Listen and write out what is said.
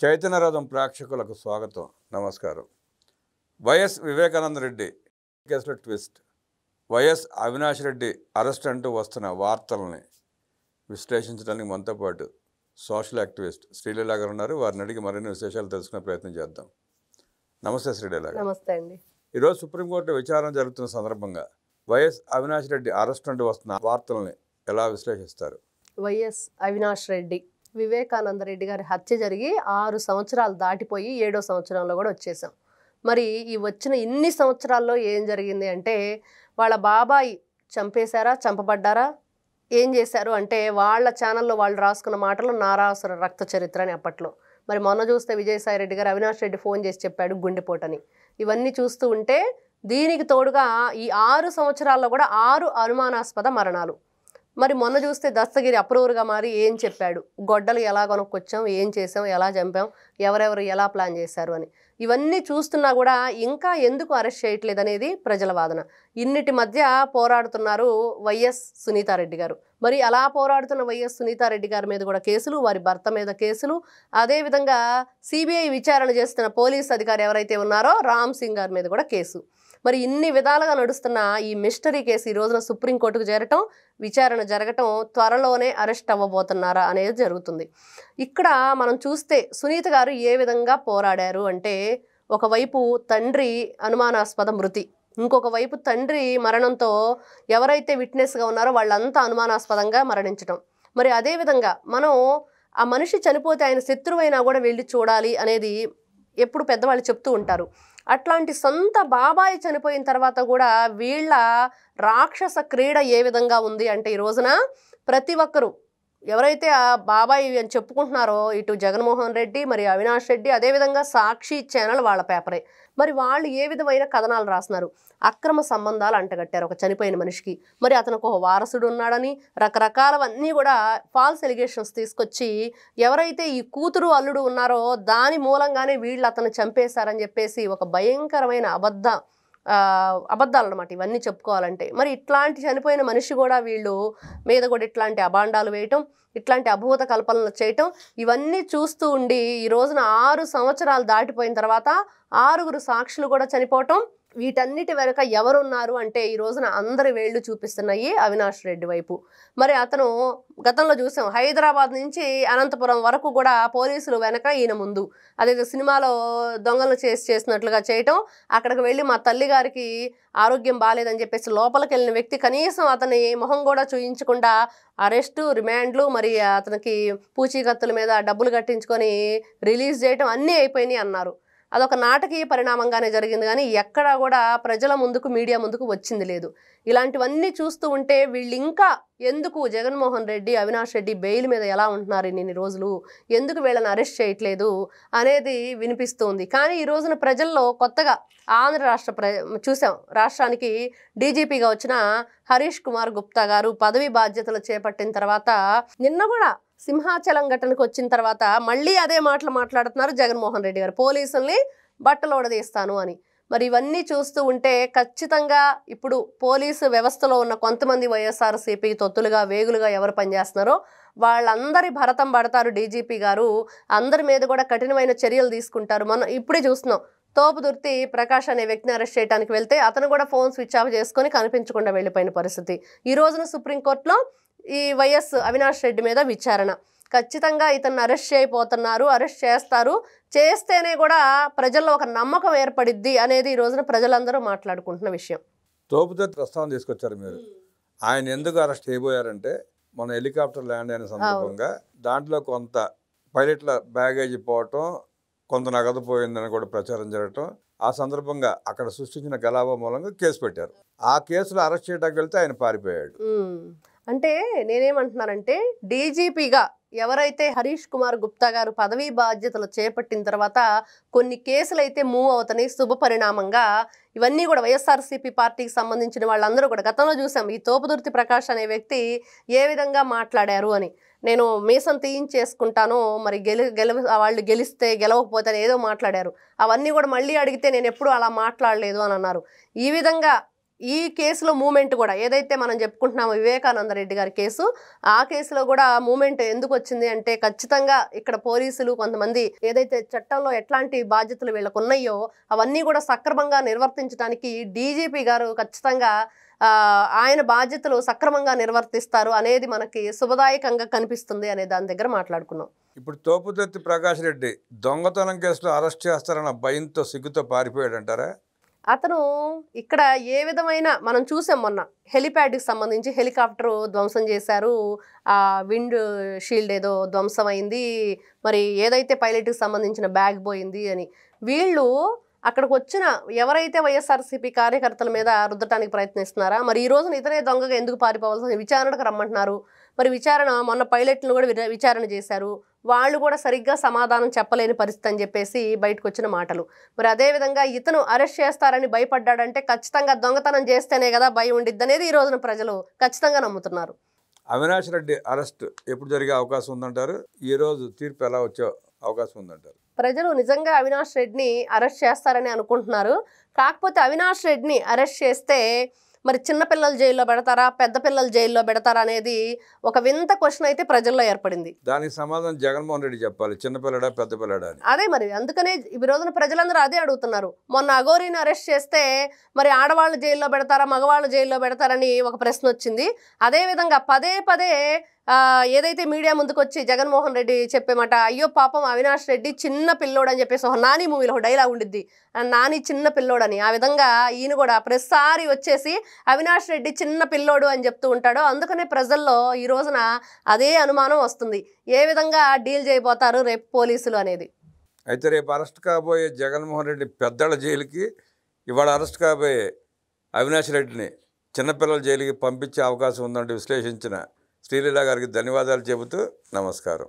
చైతన్యరథం ప్రేక్షకులకు స్వాగతం. నమస్కారం. వైఎస్ వివేకానంద రెడ్డి కేసులో twist. YS Avinash Reddy arrest అంటూ వస్తున్న వార్తల్ని విశ్లేషించడానికి మనతో పాటు సోషల్ యాక్టివిస్ట్ శ్రీలీల గారు ఉన్నారు. వారిని అడిగి మరిన్ని విశేషాలు తెలుసుకునే ప్రయత్నం చేద్దాం. నమస్తే శ్రీలీల గారు. నమస్తే అండి. ఈరోజు సుప్రీంకోర్టు విచారణ జరుగుతున్న సందర్భంగా వైఎస్ అవినాష్ రెడ్డి అరెస్ట్ అంటూ వస్తున్న వార్తల్ని ఎలా విశ్లేషిస్తారు? వైఎస్ అవినాష్ రెడ్డి వివేకానంద రెడ్డి గారి హత్య జరిగి 6 సంవత్సరాలు దాటిపోయి 7వ సంవత్సరంలో కూడా వచ్చేసాం. మరి ఈ వచ్చిన ఇన్ని సంవత్సరాల్లో ఏం జరిగింది అంటే, వాళ్ళ బాబాయి చంపేశారా, చంపబడ్డారా, ఏం చేశారు అంటే, వాళ్ళ ఛానల్లో వాళ్ళు రాసుకున్న మాటలు నారాసుర రక్త చరిత్ర అని అప్పట్లో. మరి మొన్న చూస్తే విజయసాయి రెడ్డి గారు అవినాష్ రెడ్డి ఫోన్ చేసి చెప్పాడు గుండెపోటని. ఇవన్నీ చూస్తూ ఉంటే దీనికి తోడుగా ఈ 6 సంవత్సరాల్లో కూడా 6 అనుమానాస్పద మరణాలు. మరి మొన్న చూస్తే దస్తగిరి అప్రూవర్గా మారి ఏం చెప్పాడు, గొడ్డలు ఎలా కొనుక్కొచ్చాం, ఏం చేసాం, ఎలా చంపాం, ఎవరెవరు ఎలా ప్లాన్ చేశారు అని. ఇవన్నీ చూస్తున్నా కూడా ఇంకా ఎందుకు అరెస్ట్ చేయట్లేదు అనేది ప్రజల వాదన. ఇన్నిటి మధ్య పోరాడుతున్నారు వైఎస్ సునీతారెడ్డి గారు. మరి అలా పోరాడుతున్న వైఎస్ సునీతారెడ్డి గారి మీద కూడా కేసులు, వారి భర్త మీద కేసులు, అదేవిధంగా సిబిఐ విచారణ చేస్తున్న పోలీస్ అధికారి ఎవరైతే ఉన్నారో రామ్ సింగ్ గారి మీద కూడా కేసు. మరి ఇన్ని విధాలుగా నడుస్తున్న ఈ మిస్టరీ కేసు ఈ రోజున సుప్రీంకోర్టుకు చేరటం, విచారణ జరగటం, త్వరలోనే అరెస్ట్ అవ్వబోతున్నారా అనేది జరుగుతుంది. ఇక్కడ మనం చూస్తే సునీత గారు ఏ విధంగా పోరాడారు అంటే, ఒకవైపు తండ్రి అనుమానాస్పద మృతి, ఇంకొక వైపు తండ్రి మరణంతో ఎవరైతే విట్నెస్గా ఉన్నారో వాళ్ళంతా అనుమానాస్పదంగా మరణించటం. మరి అదేవిధంగా మనం ఆ మనిషి చనిపోతే ఆయన శత్రువైనా కూడా వెళ్ళి చూడాలి అనేది ఎప్పుడు పెద్దవాళ్ళు చెప్తూ ఉంటారు. అట్లాంటి సొంత బాబాయి చనిపోయిన తర్వాత కూడా వీళ్ళ రాక్షస క్రీడ ఏ విధంగా ఉంది అంటే, ఈ రోజున ప్రతి ఒక్కరూ ఎవరైతే ఆ బాబాయి అని చెప్పుకుంటున్నారో, ఇటు జగన్మోహన్ రెడ్డి, మరి అవినాష్ రెడ్డి, అదేవిధంగా సాక్షి ఛానల్ వాళ్ళ పేపరే. మరి వాళ్ళు ఏ విధమైన కథనాలు రాస్తున్నారు, అక్రమ సంబంధాలు అంటగట్టారు ఒక చనిపోయిన మనిషికి, మరి అతనికి ఒక వారసుడు ఉన్నాడని రకరకాలవన్నీ కూడా ఫాల్స్ ఎలిగేషన్స్ తీసుకొచ్చి ఎవరైతే ఈ కూతురు అల్లుడు ఉన్నారో దాని మూలంగానే వీళ్ళు అతను చంపేశారని చెప్పేసి ఒక భయంకరమైన అబద్ధాలు అన్నమాట ఇవన్నీ చెప్పుకోవాలంటే. మరి ఇట్లాంటి చనిపోయిన మనిషి కూడా వీళ్ళు మీద కూడా ఇట్లాంటి అభాండాలు వేయటం, ఇట్లాంటి అభూత కల్పనలు చేయటం, ఇవన్నీ చూస్తూ ఉండి ఈ రోజున 6 సంవత్సరాలు దాటిపోయిన తర్వాత 6 సాక్షులు కూడా చనిపోవటం, వీటన్నిటి వెనుక ఎవరున్నారు అంటే ఈ రోజున అందరి వేళ్లు చూపిస్తున్నాయి అవినాష్ రెడ్డి వైపు. మరి అతను గతంలో చూసాం, హైదరాబాద్ నుంచి అనంతపురం వరకు కూడా పోలీసులు వెనక, ఈయన ముందు. అదే సినిమాలో దొంగలు చేసినట్లుగా చేయటం, అక్కడికి వెళ్ళి మా తల్లి గారికి ఆరోగ్యం బాగాలేదని చెప్పేసి లోపలికి వెళ్ళిన వ్యక్తి కనీసం అతని మొహం కూడా చూయించకుండా అరెస్టు, రిమాండ్లు, మరి అతనికి పూచీకత్తుల మీద డబ్బులు కట్టించుకొని రిలీజ్ చేయటం అన్నీ అయిపోయినాయి అన్నారు. అదొక నాటకీయ పరిణామంగానే జరిగింది కానీ ఎక్కడా కూడా ప్రజల ముందుకు, మీడియా ముందుకు వచ్చింది లేదు. ఇలాంటివన్నీ చూస్తూ ఉంటే వీళ్ళు ఇంకా ఎందుకు జగన్మోహన్ రెడ్డి, అవినాష్ రెడ్డి బెయిల్ మీద ఎలా ఉంటున్నారు ఇన్ని రోజులు, ఎందుకు వీళ్ళని అరెస్ట్ చేయట్లేదు అనేది వినిపిస్తుంది. కానీ ఈ రోజున ప్రజల్లో కొత్తగా ఆంధ్ర రాష్ట్ర చూసాం, రాష్ట్రానికి డీజీపీగా వచ్చిన హరీష్ కుమార్ గుప్తా గారు పదవి బాధ్యతలు చేపట్టిన తర్వాత నిన్న కూడా సింహాచలం ఘటనకు వచ్చిన తర్వాత మళ్ళీ అదే మాటలు మాట్లాడుతున్నారు జగన్మోహన్ రెడ్డి గారు, పోలీసుల్ని బట్టలు ఓడదీస్తాను అని. మరి ఇవన్నీ చూస్తూ ఉంటే ఖచ్చితంగా ఇప్పుడు పోలీసు వ్యవస్థలో ఉన్న కొంతమంది వైఎస్ఆర్సీపీ తొత్తులుగా, వేగులుగా ఎవరు పనిచేస్తున్నారో వాళ్ళందరి భరతం పడతారు డీజీపీ గారు. అందరి మీద కూడా కఠినమైన చర్యలు తీసుకుంటారు. మనం ఇప్పుడే చూస్తున్నాం, తోపుదుర్తి ప్రకాష్ అనే వ్యక్తిని అరెస్ట్ చేయడానికి వెళ్తే అతను కూడా ఫోన్ స్విచ్ ఆఫ్ చేసుకొని కనిపించకుండా వెళ్ళిపోయిన పరిస్థితి. ఈ రోజున సుప్రీంకోర్టులో ఈ వైఎస్ అవినాష్ రెడ్డి మీద విచారణ. ఖచ్చితంగా ఇతన్ని అరెస్ట్ చేయబోతున్నారు, అరెస్ట్ చేస్తారు, చేస్తేనే కూడా ప్రజల్లో ఒక నమ్మకం ఏర్పడిద్ది అనేది ఈ రోజున ప్రజలందరూ మాట్లాడుకుంటున్న విషయం. తోపుదత్తి ప్రస్తావన తీసుకొచ్చారు మీరు. ఆయన ఎందుకు అరెస్ట్ చేయబోయారంటే, మన హెలికాప్టర్ ల్యాండ్ అయిన సందర్భంగా దాంట్లో కొంత పైలట్ల బ్యాగేజీ పోవటం, కొంత నగదు పోయిందని కూడా ప్రచారం జరగటం, ఆ సందర్భంగా అక్కడ సృష్టించిన గలాభా మూలంగా కేసు పెట్టారు. ఆ కేసులో అరెస్ట్ చేయడానికి వెళ్తే ఆయన పారిపోయాడు. అంటే నేనేమంటున్నానంటే, డీజీపీగా ఎవరైతే హరీష్ కుమార్ గుప్తా గారు పదవీ బాధ్యతలు చేపట్టిన తర్వాత కొన్ని కేసులు అయితే మూవ్ అవుతాయి శుభ పరిణామంగా. ఇవన్నీ కూడా వైఎస్ఆర్సీపీ పార్టీకి సంబంధించిన వాళ్ళందరూ కూడా గతంలో చూసాం, ఈ తోపుదుర్తి ప్రకాష్ అనే వ్యక్తి ఏ విధంగా మాట్లాడారు అని. నేను మీసం తీయించేసుకుంటాను, మరి వాళ్ళు గెలిస్తే గెలవకపోతే ఏదో మాట్లాడారు. అవన్నీ కూడా మళ్ళీ అడిగితే నేను ఎప్పుడూ అలా మాట్లాడలేదు అని అన్నారు. ఈ విధంగా ఈ కేసులో మూమెంట్ కూడా ఏదైతే మనం చెప్పుకుంటున్నామో వివేకానంద రెడ్డి గారి కేసు, ఆ కేసులో కూడా మూమెంట్ ఎందుకు వచ్చింది అంటే ఖచ్చితంగా ఇక్కడ పోలీసులు కొంతమంది ఏదైతే చట్టంలో ఎట్లాంటి బాధ్యతలు వీళ్ళకు ఉన్నాయో అవన్నీ కూడా సక్రమంగా నిర్వర్తించడానికి డీజీపీ గారు ఖచ్చితంగా ఆయన బాధ్యతలు సక్రమంగా నిర్వర్తిస్తారు అనేది మనకి శుభదాయకంగా కనిపిస్తుంది అనే దాని దగ్గర మాట్లాడుకున్నాం. ఇప్పుడు తోపుదత్తి ప్రకాష్ రెడ్డి దొంగతనం కేసులో అరెస్ట్ చేస్తారన్న భయంతో సిగ్గుతో పారిపోయాడంటారా? అతను ఇక్కడ ఏ విధమైన మనం చూసాం మొన్న హెలిప్యాడ్కి సంబంధించి హెలికాప్టర్ ధ్వంసం చేశారు, ఆ విండ్ షీల్డ్ ఏదో ధ్వంసం అయింది, మరి ఏదైతే పైలట్కి సంబంధించిన బ్యాగ్ పోయింది అని వీళ్ళు అక్కడికి వచ్చిన ఎవరైతే వైఎస్ఆర్సీపీ కార్యకర్తల మీద రుద్దటానికి ప్రయత్నిస్తున్నారా, మరి ఈ రోజున ఇతనే దొంగగా ఎందుకు పారిపోవాల్సిన విచారణకు రమ్మంటున్నారు. మరి విచారణ మొన్న పైలట్లను కూడా విచారణ చేశారు, వాళ్ళు కూడా సరిగ్గా సమాధానం చెప్పలేని పరిస్థితి అని చెప్పేసి బయటకు వచ్చిన మాటలు. మరి అదేవిధంగా ఇతను అరెస్ట్ చేస్తారని భయపడ్డాడంటే ఖచ్చితంగా దొంగతనం చేస్తేనే కదా భయం ఉండిద్ది అనేది ఈ రోజున ప్రజలు ఖచ్చితంగా నమ్ముతున్నారు. అవినాష్ రెడ్డి అరెస్ట్ ఎప్పుడు జరిగే అవకాశం ఉందంటారు? ఈరోజు తీర్పు ఎలా వచ్చే అవకాశం ఉందంటారు? ప్రజలు నిజంగా అవినాష్ రెడ్డిని అరెస్ట్ చేస్తారని అనుకుంటున్నారు. కాకపోతే అవినాష్ రెడ్డిని అరెస్ట్ చేస్తే మరి చిన్నపిల్లలు జైల్లో పెడతారా, పెద్ద పిల్లలు జైల్లో పెడతారా అనేది ఒక వింత క్వశ్చన్ అయితే ప్రజల్లో ఏర్పడింది. దానికి సమాధానం జగన్మోహన్ రెడ్డి చెప్పాలి, చిన్నపిల్లడా పెద్ద పిల్లడా అని. అదే మరి అందుకనే ఈ రోజున ప్రజలందరూ అదే అడుగుతున్నారు. మొన్న అఘోరీని అరెస్ట్ చేస్తే మరి ఆడవాళ్ళు జైల్లో పెడతారా, మగవాళ్ళు జైల్లో పెడతారని ఒక ప్రశ్న వచ్చింది. అదేవిధంగా పదే పదే ఏదైతే మీడియా ముందుకు వచ్చి జగన్మోహన్ రెడ్డి చెప్పేమాట, అయ్యో పాపం అవినాష్ రెడ్డి చిన్న పిల్లోడు అని చెప్పేసి ఒక నాని మూవీలో ఒక డైలాగ్ ఉండిద్ది, నాని చిన్న పిల్లోడని. ఆ విధంగా ఈయన కూడా ప్రతిసారి వచ్చేసి అవినాష్ రెడ్డి చిన్న పిల్లోడు అని చెప్తూ ఉంటాడు. అందుకనే ప్రజల్లో ఈ రోజున అదే అనుమానం వస్తుంది, ఏ విధంగా డీల్ చేయబోతారు రేపు పోలీసులు అనేది. అయితే రేపు అరెస్ట్ కాబోయే జగన్మోహన్ రెడ్డి పెద్దల జైలుకి, ఇవాళ అరెస్ట్ కాబోయే అవినాష్ రెడ్డిని చిన్నపిల్లల జైలుకి పంపించే అవకాశం ఉందంటే విశ్లేషించిన శ్రీలీల గారికి ధన్యవాదాలు చెబుతూ నమస్కారం.